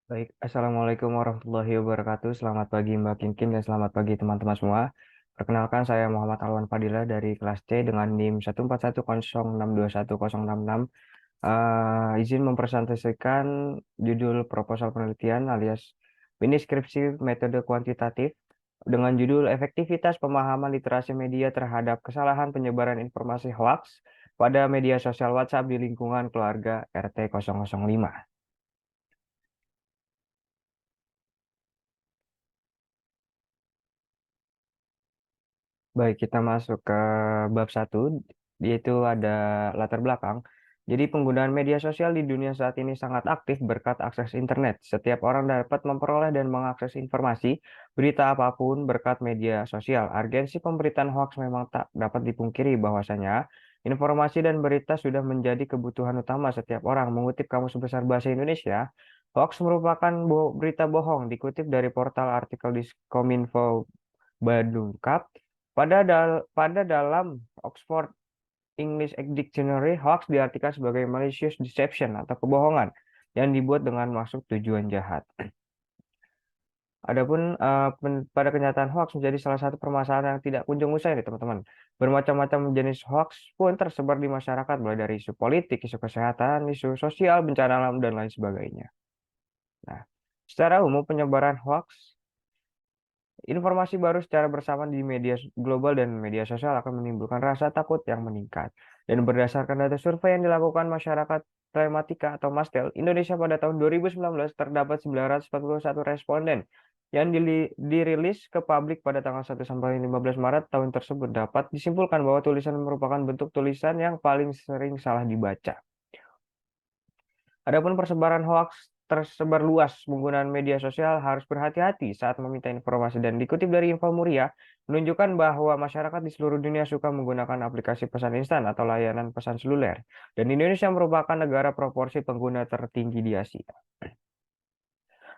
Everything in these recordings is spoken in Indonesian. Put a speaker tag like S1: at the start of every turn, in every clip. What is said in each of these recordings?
S1: Baik, Assalamualaikum warahmatullahi wabarakatuh. Selamat pagi Mbak Kinkin dan selamat pagi teman-teman semua. Perkenalkan saya Muhammad Alwan Fadila dari kelas C dengan NIM 14106210066. Izin mempresentasikan judul proposal penelitian alias mini skripsi metode kuantitatif dengan judul Efektivitas Pemahaman Literasi Media Terhadap Kesalahan Penyebaran Informasi Hoaks pada Media Sosial WhatsApp di Lingkungan Keluarga RT 005. Baik, kita masuk ke bab satu, yaitu ada latar belakang. Jadi penggunaan media sosial di dunia saat ini sangat aktif berkat akses internet. Setiap orang dapat memperoleh dan mengakses informasi, berita apapun berkat media sosial. Urgensi pemberitaan hoaks memang tak dapat dipungkiri bahwasanya informasi dan berita sudah menjadi kebutuhan utama setiap orang. Mengutip Kamus Besar Bahasa Indonesia, hoaks merupakan berita bohong dikutip dari portal artikel di Kominfo Badungkap. Pada dalam Oxford English Dictionary, hoax diartikan sebagai malicious deception atau kebohongan yang dibuat dengan maksud tujuan jahat. Adapun pada kenyataan hoax menjadi salah satu permasalahan yang tidak kunjung usai nih teman-teman. Bermacam-macam jenis hoax pun tersebar di masyarakat mulai dari isu politik, isu kesehatan, isu sosial, bencana alam dan lain sebagainya. Nah, secara umum penyebaran hoax informasi baru secara bersamaan di media global dan media sosial akan menimbulkan rasa takut yang meningkat. Dan berdasarkan data survei yang dilakukan masyarakat Telematika atau Mastel, Indonesia pada tahun 2019 terdapat 941 responden yang dirilis ke publik pada tanggal 1 sampai 15 Maret tahun tersebut dapat disimpulkan bahwa tulisan merupakan bentuk tulisan yang paling sering salah dibaca. Adapun persebaran hoaks tersebar luas, penggunaan media sosial harus berhati-hati saat meminta informasi dan dikutip dari Info Muria, menunjukkan bahwa masyarakat di seluruh dunia suka menggunakan aplikasi pesan instan atau layanan pesan seluler. Dan Indonesia merupakan negara proporsi pengguna tertinggi di Asia.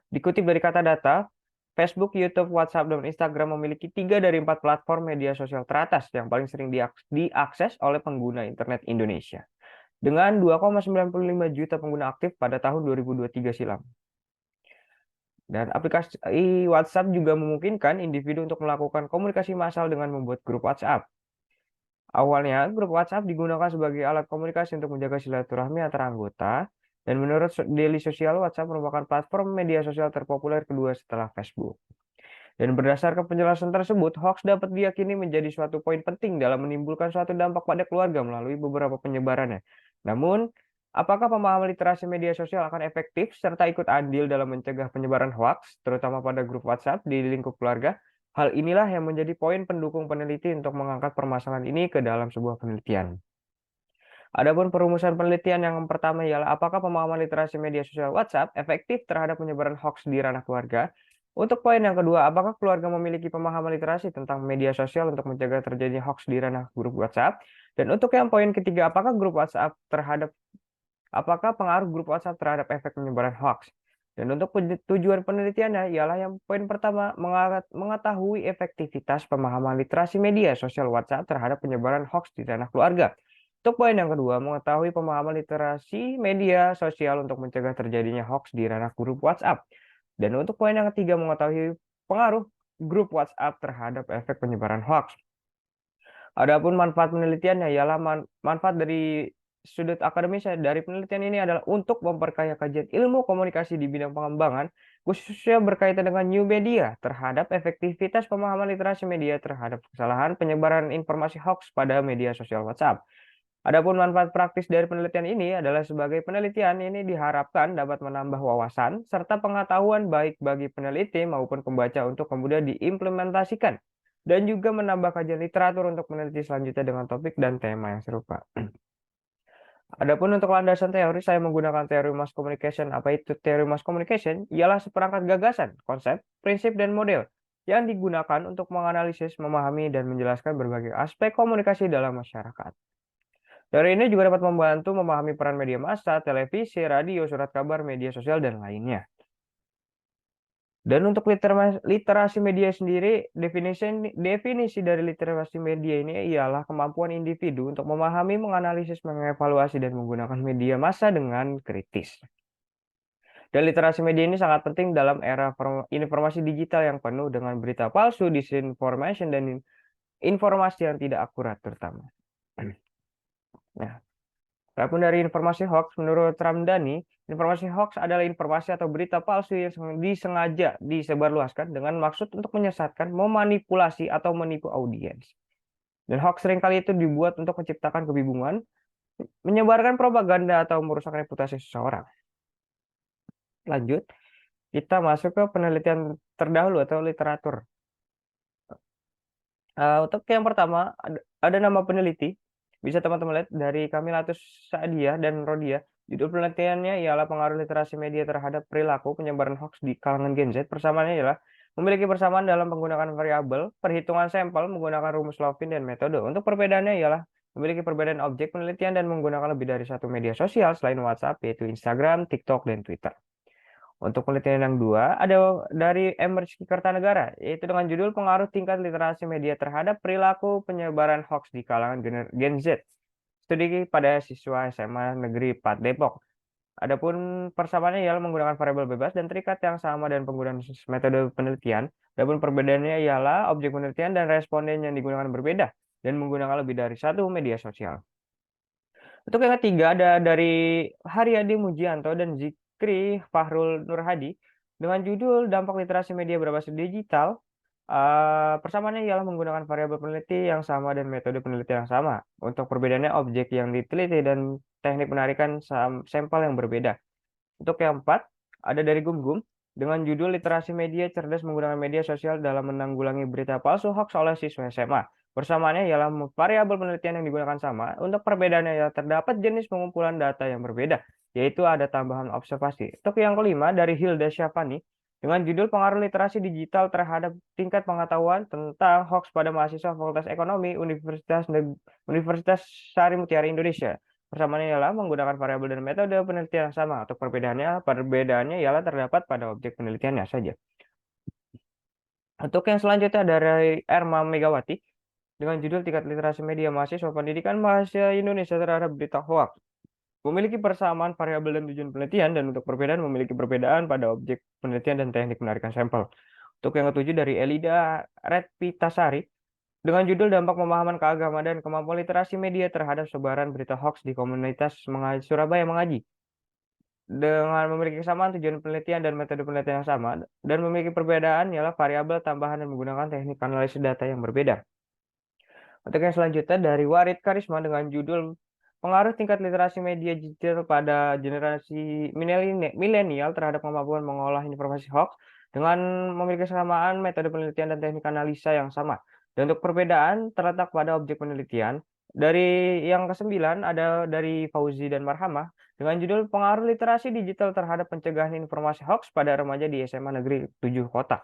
S1: Dikutip dari kata data, Facebook, YouTube, WhatsApp, dan Instagram memiliki 3 dari 4 platform media sosial teratas yang paling sering diakses oleh pengguna internet Indonesia dengan 2,95 juta pengguna aktif pada tahun 2023 silam. Dan aplikasi WhatsApp juga memungkinkan individu untuk melakukan komunikasi massal dengan membuat grup WhatsApp. Awalnya, grup WhatsApp digunakan sebagai alat komunikasi untuk menjaga silaturahmi antar anggota, dan menurut Daily Social, WhatsApp merupakan platform media sosial terpopuler kedua setelah Facebook. Dan berdasarkan penjelasan tersebut, hoax dapat diyakini menjadi suatu poin penting dalam menimbulkan suatu dampak pada keluarga melalui beberapa penyebarannya. Namun, apakah pemahaman literasi media sosial akan efektif serta ikut andil dalam mencegah penyebaran hoax, terutama pada grup WhatsApp di lingkup keluarga? Hal inilah yang menjadi poin pendukung peneliti untuk mengangkat permasalahan ini ke dalam sebuah penelitian. Adapun perumusan penelitian yang pertama ialah apakah pemahaman literasi media sosial WhatsApp efektif terhadap penyebaran hoax di ranah keluarga? Untuk poin yang kedua, apakah keluarga memiliki pemahaman literasi tentang media sosial untuk mencegah terjadinya hoax di ranah grup WhatsApp? Dan untuk yang poin ketiga, apakah pengaruh grup WhatsApp terhadap efek penyebaran hoax? Dan untuk tujuan penelitiannya ialah yang poin pertama, mengetahui efektivitas pemahaman literasi media sosial WhatsApp terhadap penyebaran hoax di ranah keluarga. Untuk poin yang kedua, mengetahui pemahaman literasi media sosial untuk mencegah terjadinya hoax di ranah grup WhatsApp. Dan untuk poin yang ketiga, mengetahui pengaruh grup WhatsApp terhadap efek penyebaran hoax. Adapun manfaat penelitiannya ialah manfaat dari sudut akademis dari penelitian ini adalah untuk memperkaya kajian ilmu komunikasi di bidang pengembangan, khususnya berkaitan dengan new media terhadap efektivitas pemahaman literasi media terhadap kesalahan penyebaran informasi hoax pada media sosial WhatsApp. Adapun manfaat praktis dari penelitian ini adalah sebagai penelitian ini diharapkan dapat menambah wawasan serta pengetahuan baik bagi peneliti maupun pembaca untuk kemudian diimplementasikan dan juga menambah kajian literatur untuk meneliti selanjutnya dengan topik dan tema yang serupa. Adapun untuk landasan teori, saya menggunakan teori mass communication. Apa itu teori mass communication? Ialah seperangkat gagasan, konsep, prinsip, dan model yang digunakan untuk menganalisis, memahami, dan menjelaskan berbagai aspek komunikasi dalam masyarakat. Teori ini juga dapat membantu memahami peran media massa, televisi, radio, surat kabar, media sosial, dan lainnya. Dan untuk literasi media sendiri, definisi dari literasi media ini ialah kemampuan individu untuk memahami, menganalisis, mengevaluasi, dan menggunakan media massa dengan kritis. Dan literasi media ini sangat penting dalam era informasi digital yang penuh dengan berita palsu, disinformation, dan informasi yang tidak akurat terutama. Nah, adapun dari informasi hoax, menurut Ramdhani, informasi hoax adalah informasi atau berita palsu yang disengaja disebarluaskan dengan maksud untuk menyesatkan, memanipulasi, atau menipu audiens. Dan hoax seringkali itu dibuat untuk menciptakan kebingungan, menyebarkan propaganda, atau merusak reputasi seseorang. Lanjut, kita masuk ke penelitian terdahulu atau literatur. Untuk yang pertama, ada nama peneliti. Bisa teman-teman lihat dari Kamilatus Saadia dan Rodia. Judul penelitiannya ialah pengaruh literasi media terhadap perilaku penyebaran hoax di kalangan Gen Z. Persamaannya ialah memiliki persamaan dalam penggunaan variabel, perhitungan sampel menggunakan rumus Lovin dan metode. Untuk perbedaannya ialah memiliki perbedaan objek penelitian dan menggunakan lebih dari satu media sosial selain WhatsApp, yaitu Instagram, TikTok, dan Twitter. Untuk penelitian yang dua, ada dari Emerski Kertanegara, yaitu dengan judul Pengaruh Tingkat Literasi Media Terhadap Perilaku Penyebaran Hoax di Kalangan Gen Z. Studi pada siswa SMA Negeri 4 Depok. Adapun persamaannya ialah menggunakan variabel bebas dan terikat yang sama dan penggunaan metode penelitian. Adapun perbedaannya ialah objek penelitian dan responden yang digunakan berbeda dan menggunakan lebih dari satu media sosial. Untuk yang ketiga ada dari Haryadi Mujianto dan Zikri Fahrul Nurhadi dengan judul Dampak Literasi Media Berbasis Digital. Persamaannya ialah menggunakan variabel peneliti yang sama dan metode penelitian yang sama. Untuk perbedaannya objek yang diteliti dan teknik penarikan sampel yang berbeda. Untuk yang keempat, ada dari Gum dengan judul Literasi Media Cerdas Menggunakan Media Sosial dalam Menanggulangi Berita Palsu Hoax oleh Siswa SMA. Persamaannya ialah variabel penelitian yang digunakan sama. Untuk perbedaannya ialah terdapat jenis pengumpulan data yang berbeda, yaitu ada tambahan observasi. Untuk yang kelima, dari Hilda Syafani dengan judul Pengaruh Literasi Digital Terhadap Tingkat Pengetahuan tentang Hoax pada Mahasiswa Fakultas Ekonomi Universitas Sari Mutiara Indonesia. Persamaannya ialah menggunakan variabel dan metode penelitian yang sama. Untuk perbedaannya ialah terdapat pada objek penelitiannya saja. Untuk yang selanjutnya dari Erma Megawati dengan judul Tingkat Literasi Media Mahasiswa Pendidikan Bahasa Indonesia Terhadap Berita Hoax. Memiliki persamaan variabel dan tujuan penelitian, dan untuk perbedaan memiliki perbedaan pada objek penelitian dan teknik penarikan sampel. Untuk yang ketujuh dari Elida Redpitasari dengan judul Dampak Pemahaman Keagamaan dan Kemampuan Literasi Media Terhadap Sebaran Berita Hoax di Komunitas Surabaya Mengaji. Dengan memiliki kesamaan tujuan penelitian dan metode penelitian yang sama, dan memiliki perbedaan ialah variabel tambahan dan menggunakan teknik analisis data yang berbeda. Untuk yang selanjutnya dari Warid Karisma dengan judul Pengaruh Tingkat Literasi Media Digital pada Generasi Milenial Terhadap Kemampuan Mengolah Informasi Hoax dengan memiliki kesamaan metode penelitian dan teknik analisa yang sama. Dan untuk perbedaan terletak pada objek penelitian. Dari yang kesembilan ada dari Fauzi dan Marhamah dengan judul Pengaruh Literasi Digital Terhadap Pencegahan Informasi Hoax pada Remaja di SMA Negeri 7 Kota.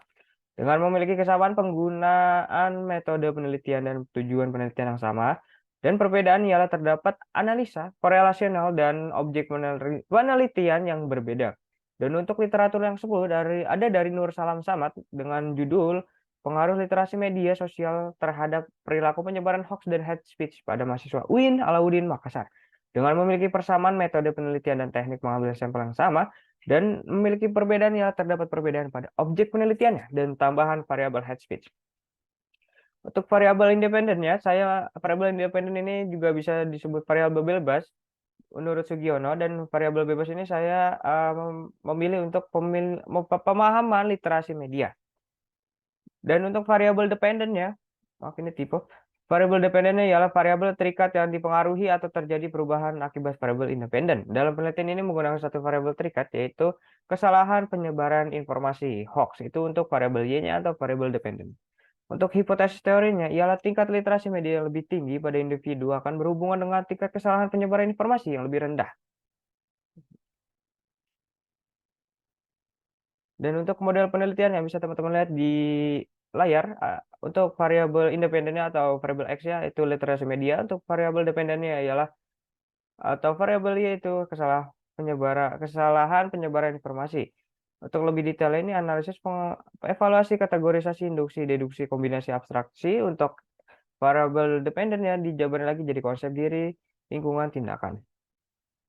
S1: Dengan memiliki kesamaan penggunaan metode penelitian dan tujuan penelitian yang sama, dan perbedaan ialah terdapat analisa, korelasional, dan objek penelitian yang berbeda. Dan untuk literatur yang 10 ada dari Nur Salam Samad dengan judul Pengaruh Literasi Media Sosial Terhadap Perilaku Penyebaran Hoax dan Hate Speech pada Mahasiswa UIN Alauddin Makassar. Dengan memiliki persamaan metode penelitian dan teknik mengambil sampel yang sama, dan memiliki perbedaan ya terdapat perbedaan pada objek penelitiannya dan tambahan variabel hate speech. Untuk variabel independennya, variabel independen ini juga bisa disebut variabel bebas menurut Sugiono, dan variabel bebas ini saya memilih untuk pemahaman literasi media. Dan untuk variabel dependennya, ini tipe. Variabel dependennya ialah variabel terikat yang dipengaruhi atau terjadi perubahan akibat variabel independen. Dalam penelitian ini menggunakan satu variabel terikat, yaitu kesalahan penyebaran informasi hoax. Itu untuk variabel Y-nya atau variabel dependen. Untuk hipotesis teorinya ialah tingkat literasi media yang lebih tinggi pada individu akan berhubungan dengan tingkat kesalahan penyebaran informasi yang lebih rendah. Dan untuk model penelitian yang bisa teman-teman lihat di layar, untuk variabel independennya atau variabel X ya itu literasi media. Untuk variabel dependennya ialah atau variabel Y itu kesalahan penyebaran informasi. Untuk lebih detail ini analisis evaluasi kategorisasi induksi deduksi kombinasi abstraksi. Untuk variabel dependennya dijabarin lagi jadi konsep diri, lingkungan, tindakan.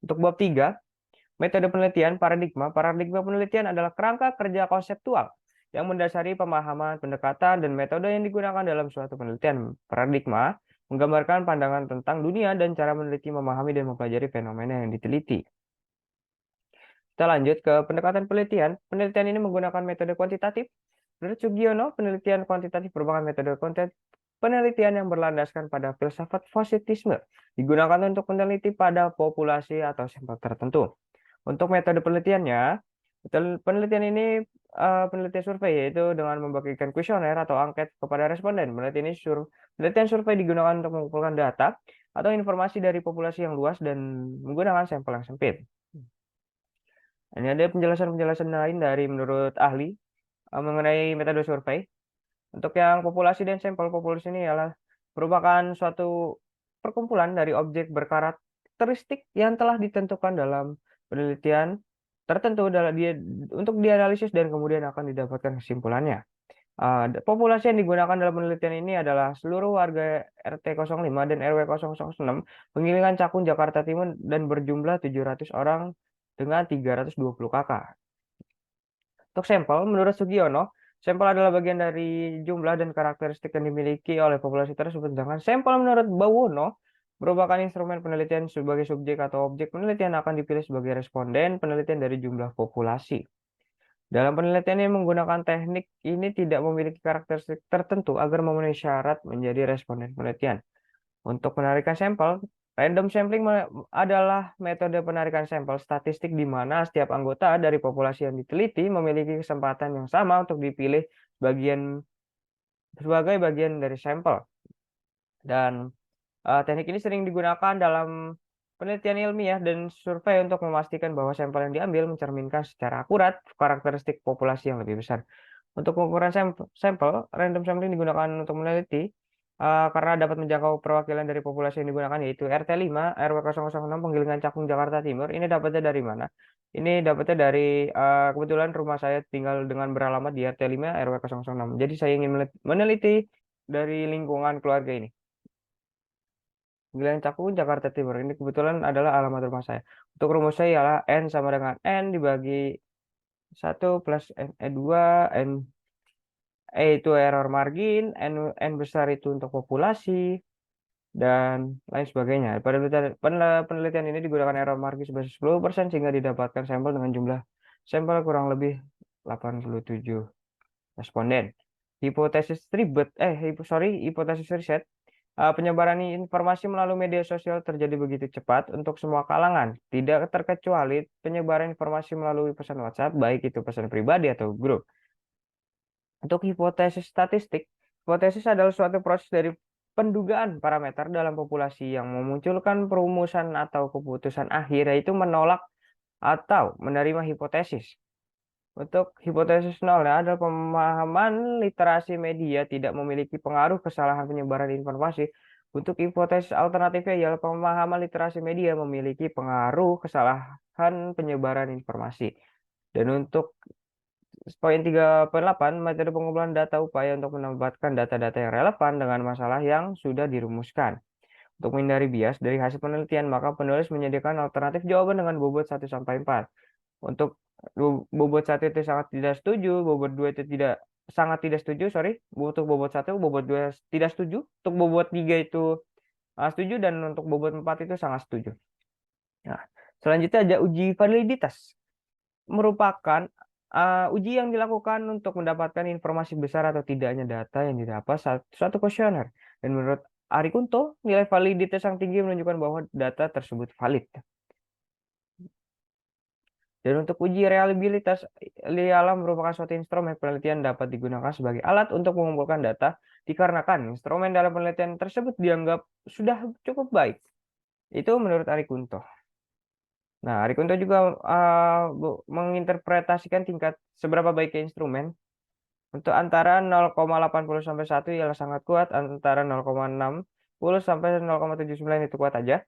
S1: Untuk bab 3 Metode penelitian paradigma. Paradigma penelitian adalah kerangka kerja konseptual yang mendasari pemahaman, pendekatan, dan metode yang digunakan dalam suatu penelitian. Paradigma menggambarkan pandangan tentang dunia dan cara meneliti, memahami, dan mempelajari fenomena yang diteliti. Kita lanjut ke pendekatan penelitian. Penelitian ini menggunakan metode kuantitatif. Menurut Sugiono, penelitian kuantitatif merupakan metode penelitian yang berlandaskan pada filsafat positisme, digunakan untuk meneliti pada populasi atau sampel tertentu. Untuk metode penelitiannya, penelitian ini penelitian survei, yaitu dengan membagikan kuesioner atau angket kepada responden. Penelitian survei digunakan untuk mengumpulkan data atau informasi dari populasi yang luas dan menggunakan sampel yang sempit. Ini ada penjelasan-penjelasan lain dari menurut ahli mengenai metode survei. Untuk yang populasi dan sampel, populasi ini adalah merupakan suatu perkumpulan dari objek berkarakteristik yang telah ditentukan dalam penelitian tertentu untuk dianalisis dan kemudian akan didapatkan kesimpulannya. Populasi yang digunakan dalam penelitian ini adalah seluruh warga RT 05 dan RW 006 Penggilingan Cakung, Jakarta Timur dan berjumlah 700 orang dengan 320 kakak. Untuk sampel, menurut Sugiono, sampel adalah bagian dari jumlah dan karakteristik yang dimiliki oleh populasi tersebut. Sedangkan sampel menurut Bawono merupakan instrumen penelitian sebagai subjek atau objek penelitian akan dipilih sebagai responden penelitian dari jumlah populasi. Dalam penelitian yang menggunakan teknik ini tidak memiliki karakteristik tertentu agar memenuhi syarat menjadi responden penelitian. Untuk penarikan sampel, random sampling adalah metode penarikan sampel statistik di mana setiap anggota dari populasi yang diteliti memiliki kesempatan yang sama untuk dipilih sebagai bagian dari sampel. Dan teknik ini sering digunakan dalam penelitian ilmiah dan survei untuk memastikan bahwa sampel yang diambil mencerminkan secara akurat karakteristik populasi yang lebih besar. Untuk pengukuran sampel, random sampling digunakan untuk meneliti karena dapat menjangkau perwakilan dari populasi yang digunakan yaitu RT 5, RW 006, Penggilingan Cakung, Jakarta Timur. Ini dapatnya dari mana? Ini dapatnya dari kebetulan rumah saya tinggal dengan beralamat di RT 5, RW 006. Jadi saya ingin meneliti dari lingkungan keluarga ini. Penggilingan Cakung, Jakarta Timur. Ini kebetulan adalah alamat rumah saya. Untuk rumusnya ialah N sama dengan N dibagi 1 plus N2, E itu error margin, N besar itu untuk populasi, dan lain sebagainya. Pada penelitian ini digunakan error margin sebesar 10% sehingga didapatkan sampel dengan jumlah sampel kurang lebih 87 responden. Hipotesis riset. Penyebaran informasi melalui media sosial terjadi begitu cepat untuk semua kalangan, tidak terkecuali penyebaran informasi melalui pesan WhatsApp, baik itu pesan pribadi atau grup. Untuk hipotesis statistik, hipotesis adalah suatu proses dari pendugaan parameter dalam populasi yang memunculkan perumusan atau keputusan akhir, yaitu menolak atau menerima hipotesis. Untuk hipotesis nol adalah pemahaman literasi media tidak memiliki pengaruh kesalahan penyebaran informasi. Untuk hipotesis alternatifnya ialah pemahaman literasi media memiliki pengaruh kesalahan penyebaran informasi. Dan untuk poin 3.8, metode pengumpulan data upaya untuk menempatkan data-data yang relevan dengan masalah yang sudah dirumuskan. Untuk menghindari bias dari hasil penelitian, maka penulis menyediakan alternatif jawaban dengan bobot 1-4. Untuk bobot 1 itu sangat tidak setuju, bobot 2 itu sangat tidak setuju, sorry. Untuk bobot 1, bobot 2 tidak setuju, untuk bobot 3 itu setuju, dan untuk bobot 4 itu sangat setuju. Nah, selanjutnya ada uji validitas. Merupakan uji yang dilakukan untuk mendapatkan informasi besar atau tidaknya data yang didapat suatu kuesioner. Dan menurut Ari Kunto, nilai validitas yang tinggi menunjukkan bahwa data tersebut valid. Dan untuk uji reliabilitas, ialah merupakan suatu instrumen penelitian dapat digunakan sebagai alat untuk mengumpulkan data dikarenakan instrumen dalam penelitian tersebut dianggap sudah cukup baik. Itu menurut Ari Kunto. Nah, Ari Kunto juga menginterpretasikan tingkat seberapa baiknya instrumen. Untuk antara 0,80 sampai 1 ialah sangat kuat, antara 0,60 sampai 0,79 itu kuat aja.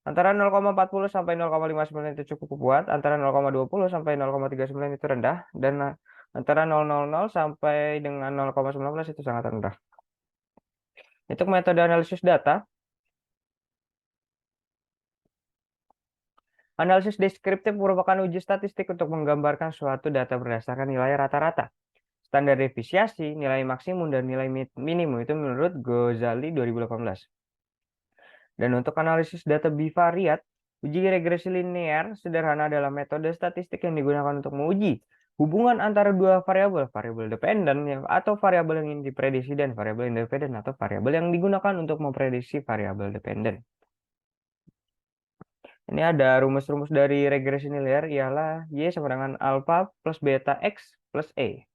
S1: Antara 0,40 sampai 0,59 itu cukup kuat, antara 0,20 sampai 0,39 itu rendah, dan antara 0,00 sampai dengan 0,19 itu sangat rendah. Untuk metode analisis data, Analisis deskriptif merupakan uji statistik untuk menggambarkan suatu data berdasarkan nilai rata-rata. Standar deviasi, nilai maksimum, dan nilai minimum itu menurut Ghazali 2018. Dan untuk analisis data bivariat, uji regresi linear sederhana adalah metode statistik yang digunakan untuk menguji hubungan antara dua variabel, variabel dependen atau variabel yang ingin diprediksi dan variabel independen atau variabel yang digunakan untuk memprediksi variabel dependen. Ini ada rumus-rumus dari regresi linear ialah Y sama dengan alpha plus beta X plus E.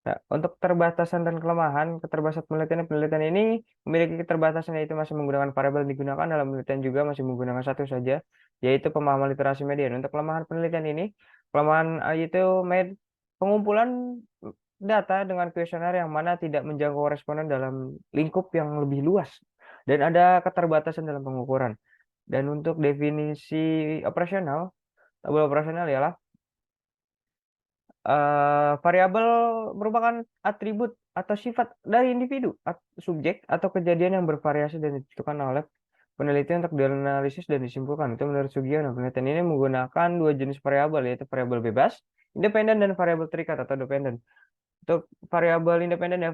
S1: Nah, untuk keterbatasan dan kelemahan, keterbatasan penelitian ini memiliki keterbatasan yaitu masih menggunakan variabel yang digunakan dalam penelitian juga masih menggunakan satu saja, yaitu pemahaman literasi media. Dan untuk kelemahan penelitian ini, kelemahan yaitu pengumpulan data dengan kuesioner yang mana tidak menjangkau responden dalam lingkup yang lebih luas. Dan ada keterbatasan dalam pengukuran. Dan untuk definisi operasional, tabel operasional ialah variabel merupakan atribut atau sifat dari individu, subjek, atau kejadian yang bervariasi dan ditentukan oleh peneliti untuk dianalisis dan disimpulkan. Itu menurut Sugiono. Penelitian ini menggunakan dua jenis variabel, yaitu variabel bebas, independen, dan variabel terikat atau dependen. Untuk variabel independen yang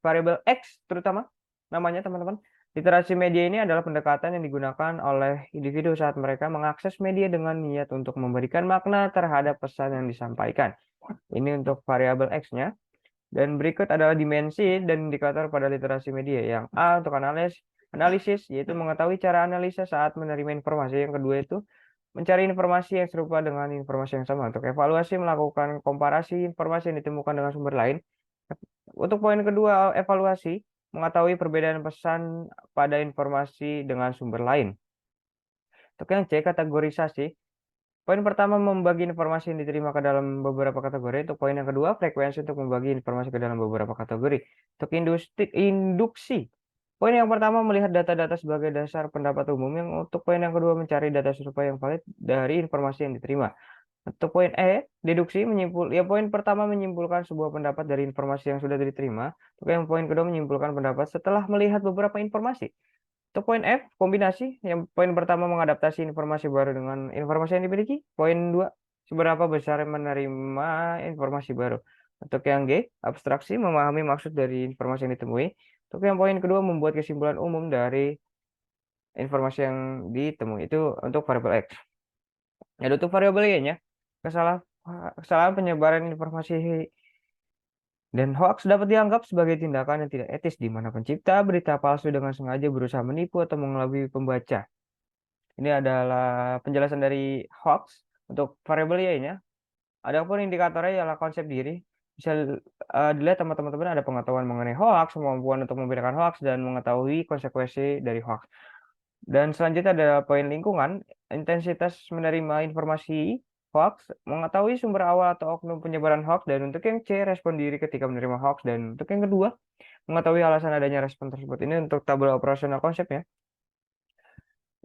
S1: variabel X terutama namanya teman-teman. Literasi media ini adalah pendekatan yang digunakan oleh individu saat mereka mengakses media dengan niat untuk memberikan makna terhadap pesan yang disampaikan. Ini untuk variabel X-nya. Dan berikut adalah dimensi dan indikator pada literasi media. Yang A untuk analisis, yaitu mengetahui cara analisa saat menerima informasi. Yang kedua itu mencari informasi yang serupa dengan informasi yang sama. Untuk evaluasi, melakukan komparasi informasi yang ditemukan dengan sumber lain. Untuk poin kedua, evaluasi, mengetahui perbedaan pesan pada informasi dengan sumber lain. Untuk yang C, kategorisasi. Poin pertama, membagi informasi yang diterima ke dalam beberapa kategori. Untuk poin yang kedua, frekuensi untuk membagi informasi ke dalam beberapa kategori. Untuk induksi. Poin yang pertama, melihat data-data sebagai dasar pendapat umum. Yang untuk poin yang kedua, mencari data serupa yang valid dari informasi yang diterima. Untuk poin E, deduksi poin pertama menyimpulkan sebuah pendapat dari informasi yang sudah diterima. Untuk yang poin kedua menyimpulkan pendapat setelah melihat beberapa informasi. Untuk poin F, kombinasi. Yang poin pertama mengadaptasi informasi baru dengan informasi yang dimiliki. Poin 2, seberapa besar menerima informasi baru. Untuk yang G, abstraksi, memahami maksud dari informasi yang ditemui. Untuk yang poin kedua, membuat kesimpulan umum dari informasi yang ditemui. Itu untuk variabel X. Ada untuk variabel Y-nya, kesalahan penyebaran informasi dan hoax dapat dianggap sebagai tindakan yang tidak etis di mana pencipta berita palsu dengan sengaja berusaha menipu atau mengelabui pembaca. Ini adalah penjelasan dari hoax. Untuk variabel Y-nya, adapun indikatornya ialah konsep diri. Bisa dilihat teman-teman ada pengetahuan mengenai hoax, kemampuan untuk membedakan hoax, dan mengetahui konsekuensi dari hoax. Dan selanjutnya ada poin lingkungan, intensitas menerima informasi hoax, mengetahui sumber awal atau oknum penyebaran hoax, dan untuk yang C, respon diri ketika menerima hoax, dan untuk yang kedua, mengetahui alasan adanya respon tersebut. Ini untuk tabel operasional konsepnya,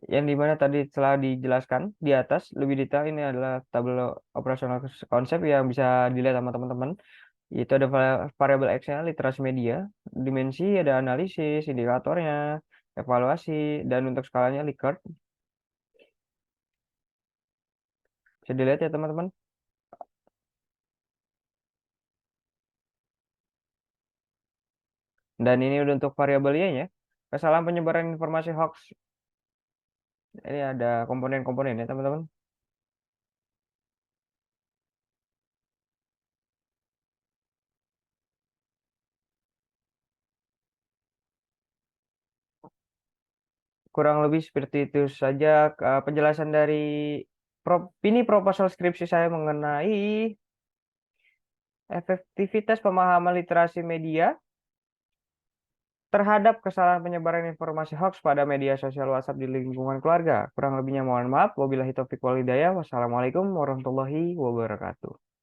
S1: yang dimana tadi telah dijelaskan di atas lebih detail. Ini adalah tabel operasional konsep yang bisa dilihat sama teman-teman. Itu ada variabel X-nya, literasi media, dimensi, ada analisis, indikatornya, evaluasi, dan untuk skalanya Likert. Bisa dilihat ya teman-teman. Dan ini udah untuk variabel Y-nya. Kesalahan penyebaran informasi hoax. Ini ada komponen-komponen ya teman-teman. Kurang lebih seperti itu saja penjelasan dari ini proposal skripsi saya mengenai efektivitas pemahaman literasi media terhadap kesalahan penyebaran informasi hoax pada media sosial WhatsApp di lingkungan keluarga. Kurang lebihnya mohon maaf. Wabillahi taufiq wal hidayah. Wassalamualaikum warahmatullahi wabarakatuh.